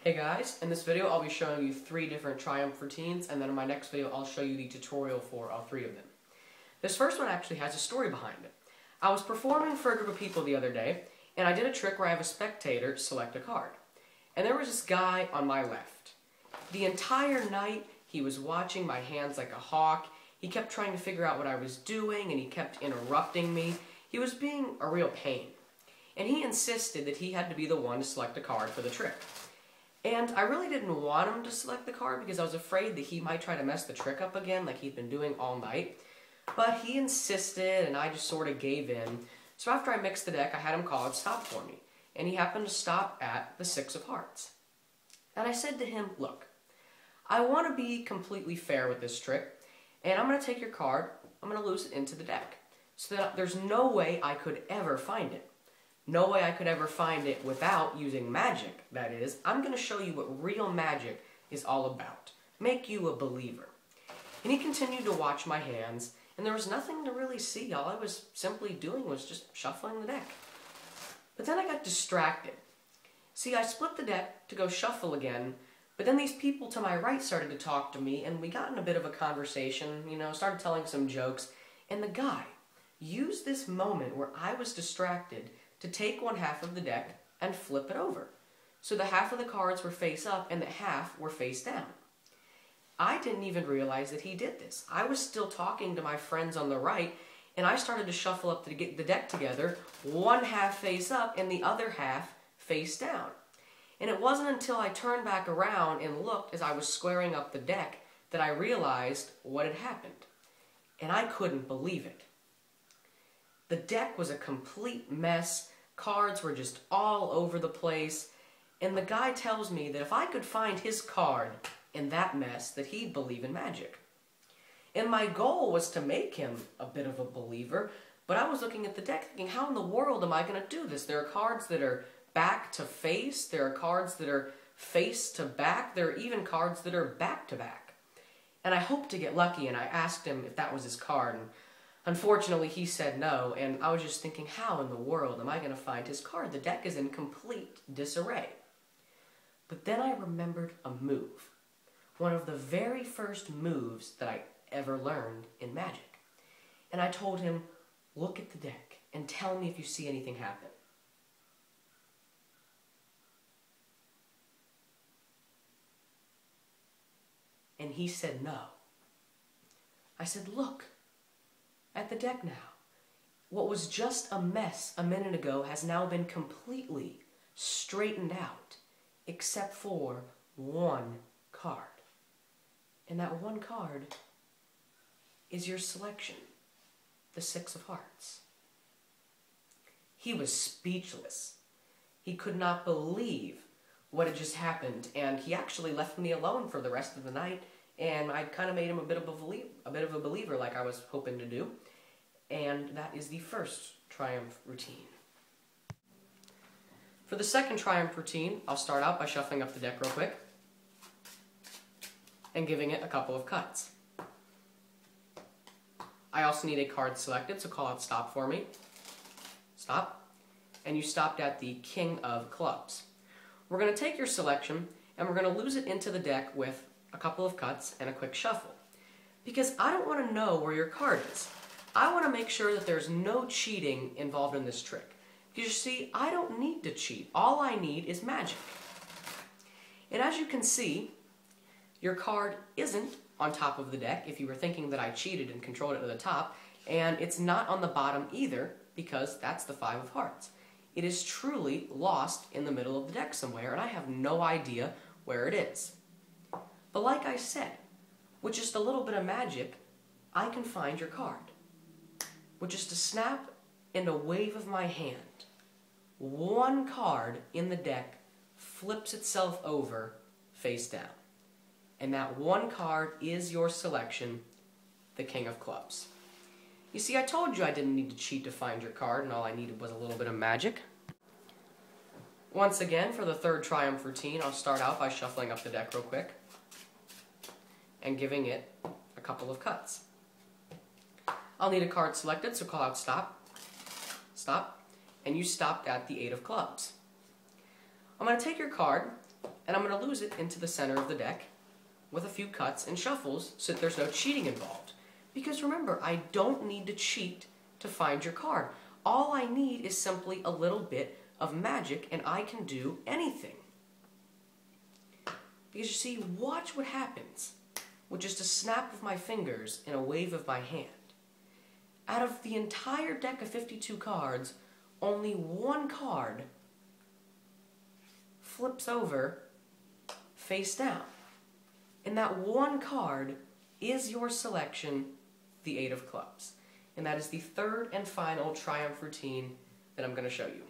Hey guys, in this video I'll be showing you 3 different Triumph routines, and then in my next video I'll show you the tutorial for all 3 of them. This first one actually has a story behind it. I was performing for a group of people the other day, and I did a trick where I have a spectator select a card. And there was this guy on my left. The entire night he was watching my hands like a hawk. He kept trying to figure out what I was doing, and he kept interrupting me. He was being a real pain. And he insisted that he had to be the one to select a card for the trick. And I really didn't want him to select the card because I was afraid that he might try to mess the trick up again like he'd been doing all night. But he insisted, and I just sort of gave in. So after I mixed the deck, I had him call it stop for me. And he happened to stop at the 6 of hearts. And I said to him, look, I want to be completely fair with this trick, and I'm going to take your card, I'm going to lose it into the deck. So that there's no way I could ever find it. No way I could ever find it without using magic, that is. I'm going to show you what real magic is all about. Make you a believer. And he continued to watch my hands, and there was nothing to really see. All I was simply doing was just shuffling the deck. But then I got distracted. See, I split the deck to go shuffle again, but then these people to my right started to talk to me, and we got in a bit of a conversation, started telling some jokes, and the guy used this moment where I was distracted to take one half of the deck and flip it over. So the half of the cards were face up and the half were face down. I didn't even realize that he did this. I was still talking to my friends on the right, and I started to shuffle up to get the deck together, one half face up and the other half face down. And it wasn't until I turned back around and looked as I was squaring up the deck that I realized what had happened. And I couldn't believe it. The deck was a complete mess. Cards were just all over the place. And the guy tells me that if I could find his card in that mess, that he'd believe in magic. And my goal was to make him a bit of a believer, but I was looking at the deck thinking, how in the world am I going to do this? There are cards that are back to face. There are cards that are face to back. There are even cards that are back to back. And I hoped to get lucky, and I asked him if that was his card. And unfortunately, he said no, and I was just thinking, how in the world am I going to find his card? The deck is in complete disarray. But then I remembered a move. One of the very first moves that I ever learned in magic. And I told him, look at the deck and tell me if you see anything happen. And he said no. I said, look at the deck now. What was just a mess a minute ago has now been completely straightened out, except for one card. And that one card is your selection, the 6 of hearts. He was speechless. He could not believe what had just happened, and he actually left me alone for the rest of the night, and I kind of made him a bit of a believer like I was hoping to do. And that is the first Triumph routine. For the second Triumph routine, I'll start out by shuffling up the deck real quick and giving it a couple of cuts. I also need a card selected, so call out stop for me. Stop. And you stopped at the King of Clubs. We're going to take your selection and we're going to lose it into the deck with a couple of cuts and a quick shuffle. Because I don't want to know where your card is. I want to make sure that there's no cheating involved in this trick. Because you see, I don't need to cheat. All I need is magic. And as you can see, your card isn't on top of the deck if you were thinking that I cheated and controlled it to the top, and it's not on the bottom either because that's the 5 of hearts. It is truly lost in the middle of the deck somewhere, and I have no idea where it is. But like I said, with just a little bit of magic, I can find your card. With just a snap and a wave of my hand, one card in the deck flips itself over face down. And that one card is your selection, the King of Clubs. You see, I told you I didn't need to cheat to find your card, and all I needed was a little bit of magic. Once again, for the third Triumph routine, I'll start out by shuffling up the deck real quick and giving it a couple of cuts. I'll need a card selected, so call out stop. Stop. And you stopped at the 8 of clubs. I'm going to take your card and I'm going to lose it into the center of the deck with a few cuts and shuffles so that there's no cheating involved. Because remember, I don't need to cheat to find your card. All I need is simply a little bit of magic, and I can do anything. Because you see, watch what happens with just a snap of my fingers and a wave of my hand. Out of the entire deck of 52 cards, only one card flips over face down. And that one card is your selection, the 8 of clubs. And that is the third and final triumph routine that I'm going to show you.